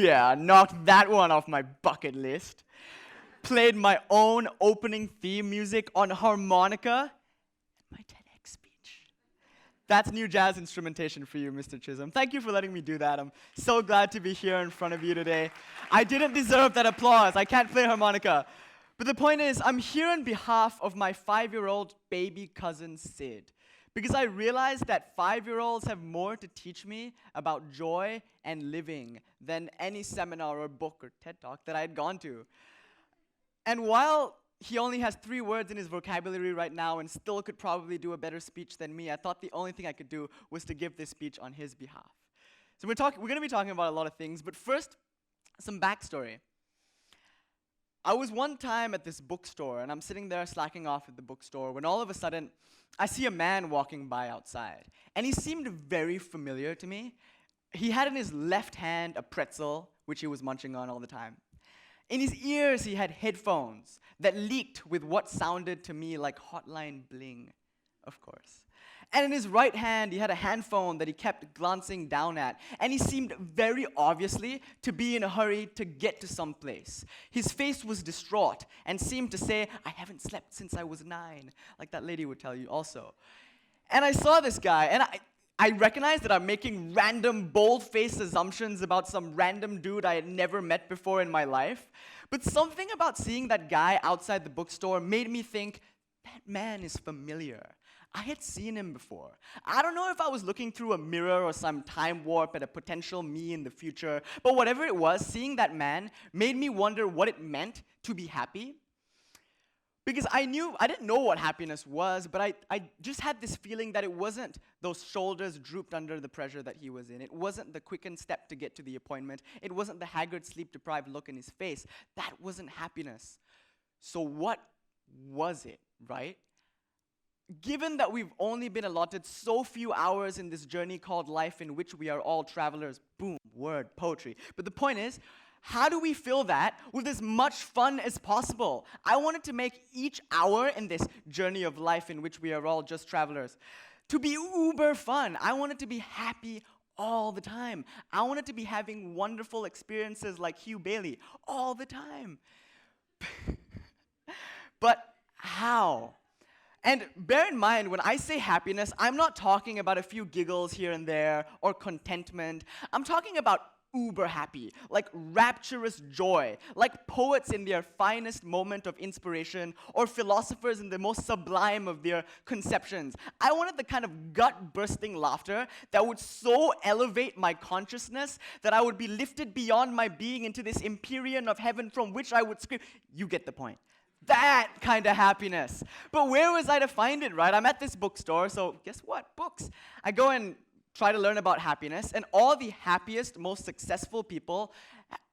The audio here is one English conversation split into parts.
Yeah, knocked that one off my bucket list. Played my own opening theme music on harmonica. My TEDx speech. That's new jazz instrumentation for you, Mr. Chisholm. Thank you for letting me do that. I'm so glad to be here in front of you today. I didn't deserve that applause. I can't play harmonica. But the point is, I'm here on behalf of my 5-year-old baby cousin, Sid, because I realized that 5-year-olds have more to teach me about joy and living than any seminar or book or TED Talk that I had gone to. And while he only has 3 words in his vocabulary right now and still could probably do a better speech than me, I thought the only thing I could do was to give this speech on his behalf. So we're going to be talking about a lot of things, but first, some backstory. I was one time at this bookstore, and I'm sitting there slacking off at the bookstore, when all of a sudden, I see a man walking by outside. And he seemed very familiar to me. He had in his left hand a pretzel, which he was munching on all the time. In his ears, he had headphones that leaked with what sounded to me like hotline bling, of course. And in his right hand, he had a handphone that he kept glancing down at. And he seemed very obviously to be in a hurry to get to some place. His face was distraught and seemed to say, "I haven't slept since I was 9," like that lady would tell you also. And I saw this guy, and I recognized that I'm making random, bold-faced assumptions about some random dude I had never met before in my life. But something about seeing that guy outside the bookstore made me think, that man is familiar. I had seen him before. I don't know if I was looking through a mirror or some time warp at a potential me in the future, but whatever it was, seeing that man made me wonder what it meant to be happy. Because I didn't know what happiness was, but I just had this feeling that it wasn't those shoulders drooped under the pressure that he was in. It wasn't the quickened step to get to the appointment. It wasn't the haggard, sleep-deprived look in his face. That wasn't happiness. So what was it, right? Given that we've only been allotted so few hours in this journey called life in which we are all travelers, boom, word, poetry. But the point is, how do we fill that with as much fun as possible? I wanted to make each hour in this journey of life in which we are all just travelers to be uber fun. I wanted to be happy all the time. I wanted to be having wonderful experiences like Hugh Bailey all the time. But how? And bear in mind, when I say happiness, I'm not talking about a few giggles here and there or contentment. I'm talking about uber happy, like rapturous joy, like poets in their finest moment of inspiration or philosophers in the most sublime of their conceptions. I wanted the kind of gut-bursting laughter that would so elevate my consciousness that I would be lifted beyond my being into this empyrean of heaven from which I would scream. You get the point. That kind of happiness. But where was I to find it, right? I'm at this bookstore, so guess what? Books. I go and try to learn about happiness, and all the happiest, most successful people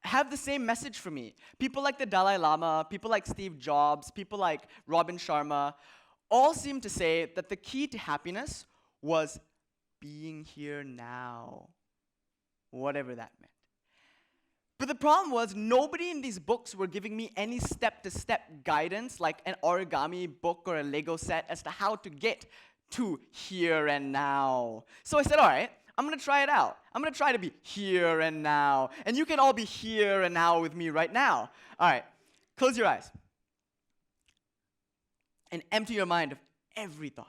have the same message for me. People like the Dalai Lama, people like Steve Jobs, people like Robin Sharma, all seem to say that the key to happiness was being here now, whatever that meant. But the problem was, nobody in these books were giving me any step-to-step guidance, like an origami book or a Lego set, as to how to get to here and now. So I said, all right, I'm going to try it out. I'm going to try to be here and now. And you can all be here and now with me right now. All right, close your eyes. And empty your mind of every thought.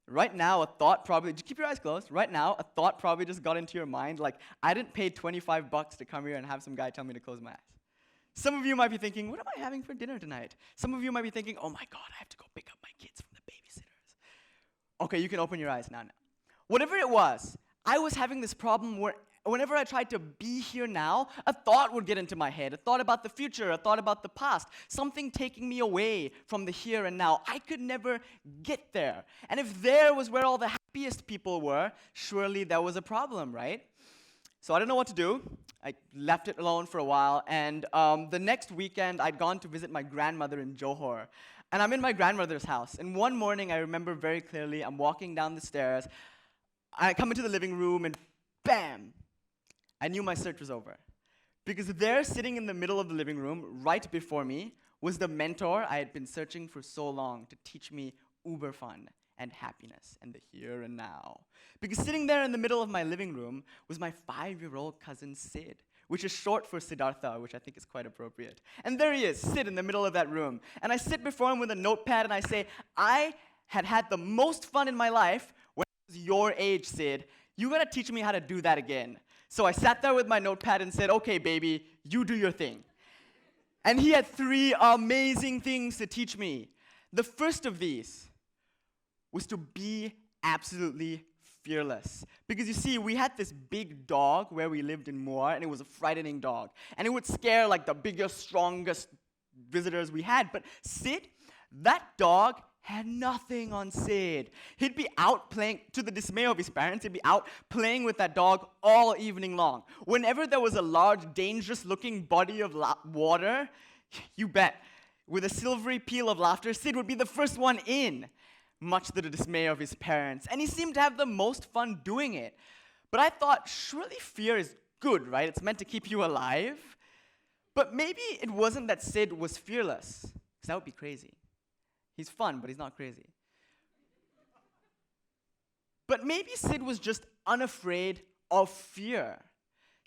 Right now, a thought probably, just keep your eyes closed. Right now, a thought probably just got into your mind, like, I didn't pay $25 to come here and have some guy tell me to close my eyes. Some of you might be thinking, what am I having for dinner tonight? Some of you might be thinking, oh my God, I have to go pick up my kids from the babysitters. Okay, you can open your eyes now. Whatever it was, I was having this problem where whenever I tried to be here now, a thought would get into my head, a thought about the future, a thought about the past, something taking me away from the here and now. I could never get there. And if there was where all the happiest people were, surely there was a problem, right? So I didn't know what to do. I left it alone for a while, and the next weekend, I'd gone to visit my grandmother in Johor. And I'm in my grandmother's house, and one morning, I remember very clearly, I'm walking down the stairs, I come into the living room, and bam! I knew my search was over. Because there, sitting in the middle of the living room, right before me, was the mentor I had been searching for so long to teach me uber fun. and happiness and the here and now. Because sitting there in the middle of my living room was my 5-year-old cousin Sid, which is short for Siddhartha, which I think is quite appropriate. And there he is, Sid in the middle of that room. And I sit before him with a notepad and I say, I had the most fun in my life when I was your age, Sid. You gotta teach me how to do that again. So I sat there with my notepad and said, okay, baby, you do your thing. And he had 3 amazing things to teach me. The first of these was to be absolutely fearless. Because you see, we had this big dog where we lived in Moore, and it was a frightening dog. And it would scare like the biggest, strongest visitors we had. But Sid, that dog had nothing on Sid. He'd be out playing, to the dismay of his parents, he'd be out playing with that dog all evening long. Whenever there was a large, dangerous-looking body of water, you bet, with a silvery peal of laughter, Sid would be the first one in, much to the dismay of his parents. And he seemed to have the most fun doing it. But I thought, surely fear is good, right? It's meant to keep you alive. But maybe it wasn't that Sid was fearless, because that would be crazy. He's fun, but he's not crazy. But maybe Sid was just unafraid of fear.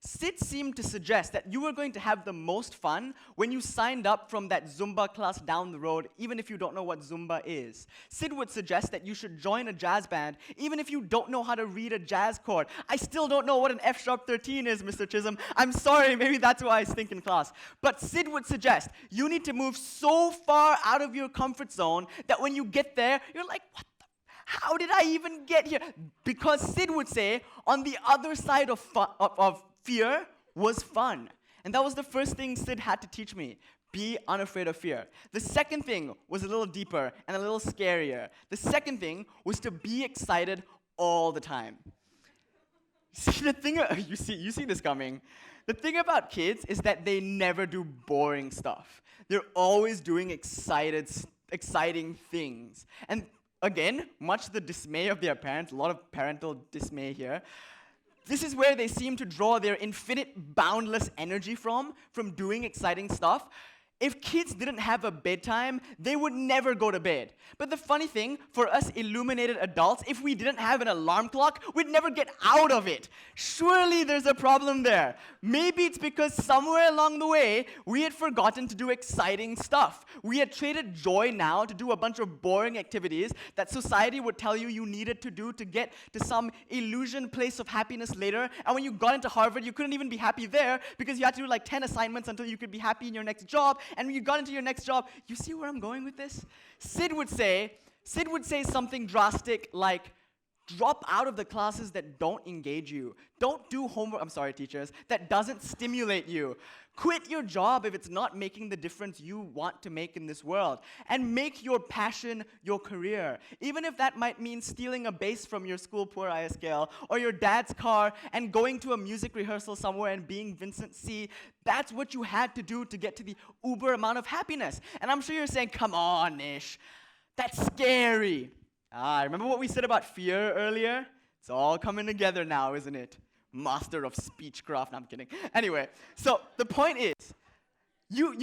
Sid seemed to suggest that you were going to have the most fun when you signed up from that Zumba class down the road, even if you don't know what Zumba is. Sid would suggest that you should join a jazz band, even if you don't know how to read a jazz chord. I still don't know what an F-sharp 13 is, Mr. Chisholm. I'm sorry, maybe that's why I stink in class. But Sid would suggest you need to move so far out of your comfort zone that when you get there, you're like, what the? How did I even get here? Because Sid would say, on the other side of fear was fun. And that was the first thing Sid had to teach me. Be unafraid of fear. The second thing was a little deeper and a little scarier. The second thing was to be excited all the time. See, the thing, you see this coming. The thing about kids is that they never do boring stuff. They're always doing exciting things. And again, much to the dismay of their parents, a lot of parental dismay here, this is where they seem to draw their infinite, boundless energy from doing exciting stuff. If kids didn't have a bedtime, they would never go to bed. But the funny thing, for us illuminated adults, if we didn't have an alarm clock, we'd never get out of it. Surely there's a problem there. Maybe it's because somewhere along the way, we had forgotten to do exciting stuff. We had traded joy now to do a bunch of boring activities that society would tell you you needed to do to get to some illusion place of happiness later. And when you got into Harvard, you couldn't even be happy there because you had to do like 10 assignments until you could be happy in your next job. And when you got into your next job, you see where I'm going with this? Sid would say something drastic like, drop out of the classes that don't engage you. Don't do homework, I'm sorry teachers, that doesn't stimulate you. Quit your job if it's not making the difference you want to make in this world. And make your passion your career. Even if that might mean stealing a bass from your school poor ISKL, or your dad's car, and going to a music rehearsal somewhere and being Vincent C. That's what you had to do to get to the uber amount of happiness. And I'm sure you're saying, come on, Nish, that's scary. Remember what we said about fear earlier? It's all coming together now, isn't it? Master of speechcraft. No, I'm kidding. Anyway, so the point is, you're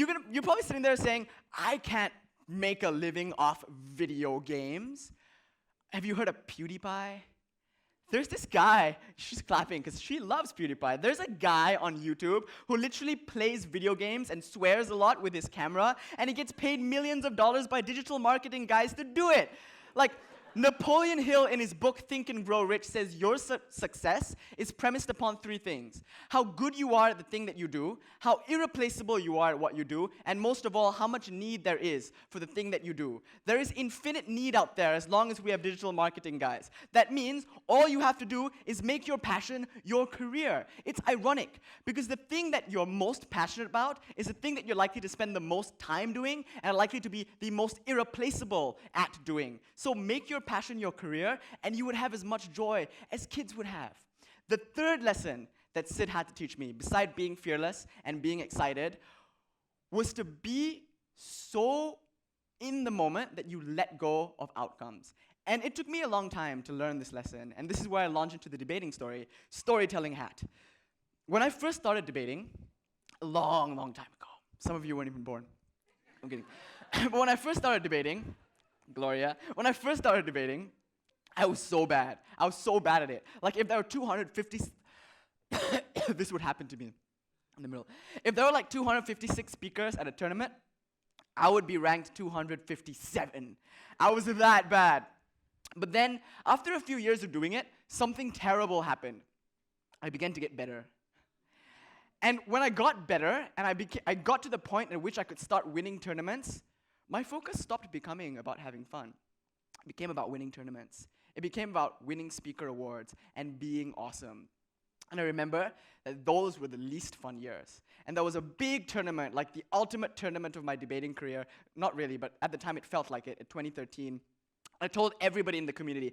probably sitting there saying, I can't make a living off video games. Have you heard of PewDiePie? There's this guy, she's clapping because she loves PewDiePie. There's a guy on YouTube who literally plays video games and swears a lot with his camera, and he gets paid millions of dollars by digital marketing guys to do it. Like, Napoleon Hill, in his book Think and Grow Rich, says your success is premised upon 3 things. How good you are at the thing that you do, how irreplaceable you are at what you do, and most of all, how much need there is for the thing that you do. There is infinite need out there as long as we have digital marketing guys. That means all you have to do is make your passion your career. It's ironic, because the thing that you're most passionate about is the thing that you're likely to spend the most time doing and are likely to be the most irreplaceable at doing. So make your passion your career, and you would have as much joy as kids would have. The third lesson that Sid had to teach me, beside being fearless and being excited, was to be so in the moment that you let go of outcomes. And it took me a long time to learn this lesson, and this is where I launch into the debating storytelling hat. When I first started debating, a long, long time ago, some of you weren't even born. I'm kidding. But when I first started debating, Gloria. When I first started debating, I was so bad. I was so bad at it. Like if there were 250, this would happen to me in the middle. If there were like 256 speakers at a tournament, I would be ranked 257. I was that bad. But then, after a few years of doing it, something terrible happened. I began to get better. And when I got better, and I got to the point at which I could start winning tournaments, my focus stopped becoming about having fun. It became about winning tournaments. It became about winning speaker awards and being awesome. And I remember that those were the least fun years. And there was a big tournament, like the ultimate tournament of my debating career. Not really, but at the time it felt like it, in 2013. I told everybody in the community,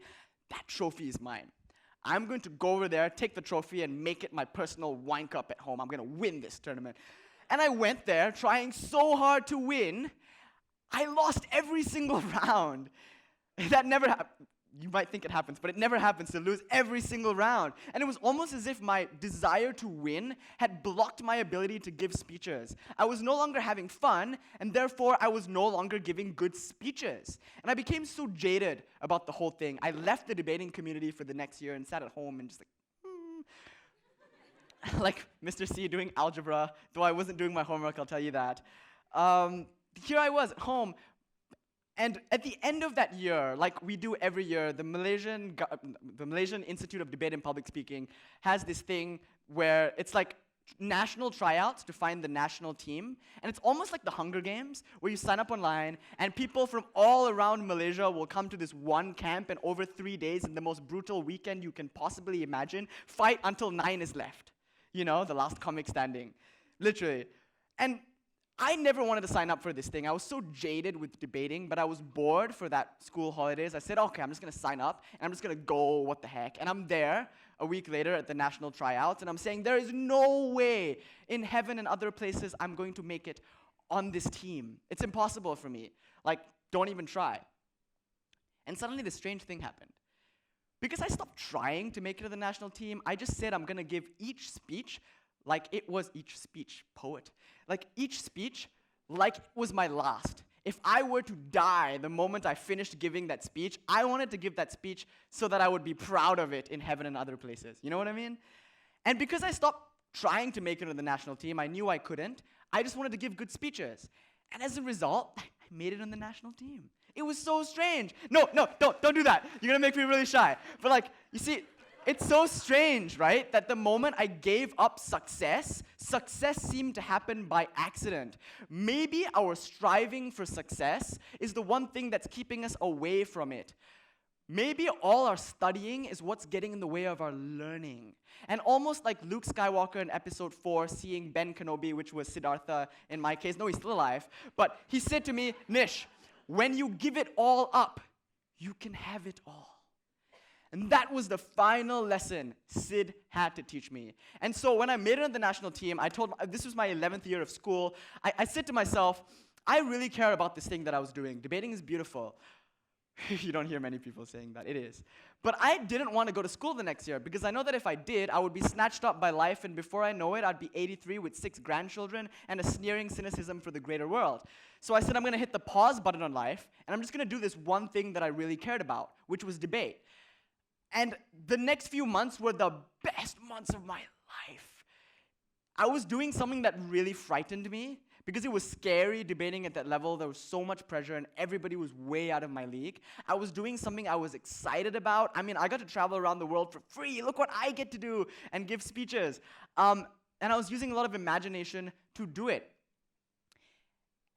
that trophy is mine. I'm going to go over there, take the trophy, and make it my personal wine cup at home. I'm going to win this tournament. And I went there trying so hard to win, I lost every single round. That never happened. You might think it happens, but it never happens to lose every single round. And it was almost as if my desire to win had blocked my ability to give speeches. I was no longer having fun, and therefore I was no longer giving good speeches. And I became so jaded about the whole thing. I left the debating community for the next year and sat at home and just like Mr. C doing algebra, though I wasn't doing my homework, I'll tell you that. Here I was at home. And at the end of that year, like we do every year, the Malaysian Institute of Debate and Public Speaking has this thing where it's like national tryouts to find the national team. And it's almost like the Hunger Games, where you sign up online, and people from all around Malaysia will come to this one camp, and over 3 days, in the most brutal weekend you can possibly imagine, fight until 9 is left. You know, the last comic standing. Literally. And I never wanted to sign up for this thing. I was so jaded with debating, but I was bored for that school holidays. I said, okay, I'm just going to sign up, and I'm just going to go, what the heck. And I'm there a week later at the national tryouts, and I'm saying, there is no way in heaven and other places I'm going to make it on this team. It's impossible for me. Like, don't even try. And suddenly this strange thing happened. Because I stopped trying to make it to the national team, I just said I'm going to give each speech like it was each speech, poet. Like each speech, like it was my last. If I were to die the moment I finished giving that speech, I wanted to give that speech so that I would be proud of it in heaven and other places. You know what I mean? And because I stopped trying to make it to the national team, I knew I couldn't. I just wanted to give good speeches. And as a result, I made it on the national team. It was so strange. No, don't do that. You're gonna make me really shy. But like, you see, it's so strange, right? That the moment I gave up success, success seemed to happen by accident. Maybe our striving for success is the one thing that's keeping us away from it. Maybe all our studying is what's getting in the way of our learning. And almost like Luke Skywalker in episode 4, seeing Ben Kenobi, which was Siddhartha in my case. No, he's still alive. But he said to me, Nish, when you give it all up, you can have it all. And that was the final lesson Sid had to teach me. And so when I made it on the national team, this was my 11th year of school, I said to myself, I really care about this thing that I was doing. Debating is beautiful. You don't hear many people saying that. It is. But I didn't want to go to school the next year because I know that if I did, I would be snatched up by life, and before I know it, I'd be 83 with 6 grandchildren and a sneering cynicism for the greater world. So I said I'm going to hit the pause button on life, and I'm just going to do this one thing that I really cared about, which was debate. And the next few months were the best months of my life. I was doing something that really frightened me because it was scary debating at that level. There was so much pressure and everybody was way out of my league. I was doing something I was excited about. I mean, I got to travel around the world for free. Look what I get to do and give speeches. And I was using a lot of imagination to do it.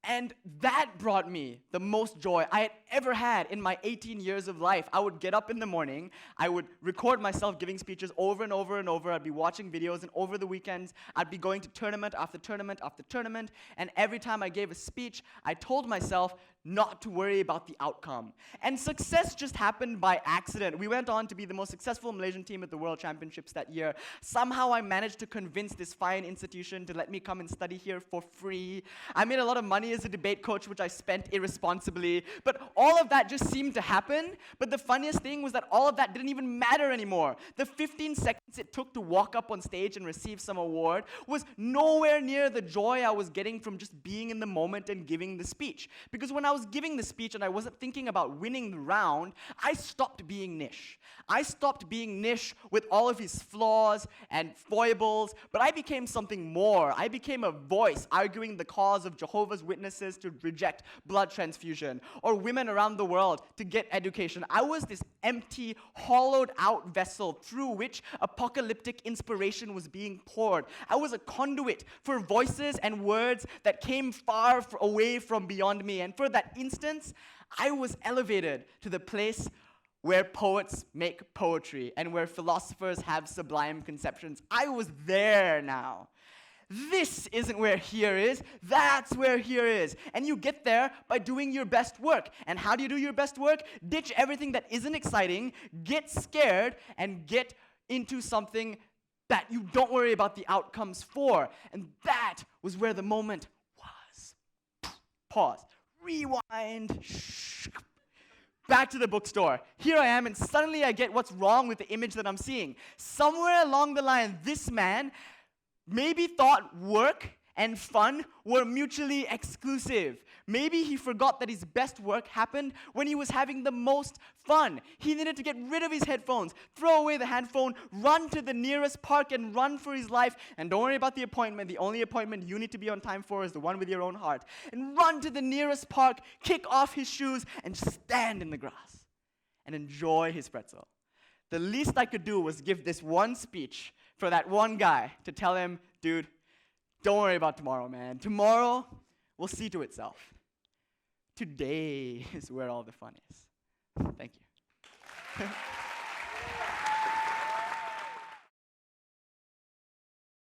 And that brought me the most joy I had ever had in my 18 years of life. I would get up in the morning, I would record myself giving speeches over and over and over, I'd be watching videos, and over the weekends, I'd be going to tournament after tournament after tournament, and every time I gave a speech, I told myself not to worry about the outcome. And success just happened by accident. We went on to be the most successful Malaysian team at the World Championships that year. Somehow I managed to convince this fine institution to let me come and study here for free. I made a lot of money as a debate coach, which I spent irresponsibly. But all of that just seemed to happen. But the funniest thing was that all of that didn't even matter anymore. The 15 seconds it took to walk up on stage and receive some award was nowhere near the joy I was getting from just being in the moment and giving the speech. Because when I I was giving the speech and I wasn't thinking about winning the round, I stopped being Nish. I stopped being Nish with all of his flaws and foibles, but I became something more. I became a voice arguing the cause of Jehovah's Witnesses to reject blood transfusion, or women around the world to get education. I was this empty, hollowed-out vessel through which apocalyptic inspiration was being poured. I was a conduit for voices and words that came far away from beyond me. And for that instance, I was elevated to the place where poets make poetry and where philosophers have sublime conceptions. I was there now. This isn't where here is, that's where here is. And you get there by doing your best work. And how do you do your best work? Ditch everything that isn't exciting, get scared, and get into something that you don't worry about the outcomes for. And that was where the moment was. Pause. Rewind. Back to the bookstore. Here I am, and suddenly I get what's wrong with the image that I'm seeing. Somewhere along the line, this man maybe thought work and fun were mutually exclusive. Maybe he forgot that his best work happened when he was having the most fun. He needed to get rid of his headphones, throw away the handphone, run to the nearest park and run for his life. And don't worry about the appointment. The only appointment you need to be on time for is the one with your own heart. And run to the nearest park, kick off his shoes, and stand in the grass and enjoy his pretzel. The least I could do was give this one speech for that one guy to tell him, dude, don't worry about tomorrow, man. Tomorrow will see to itself. Today is where all the fun is. Thank you.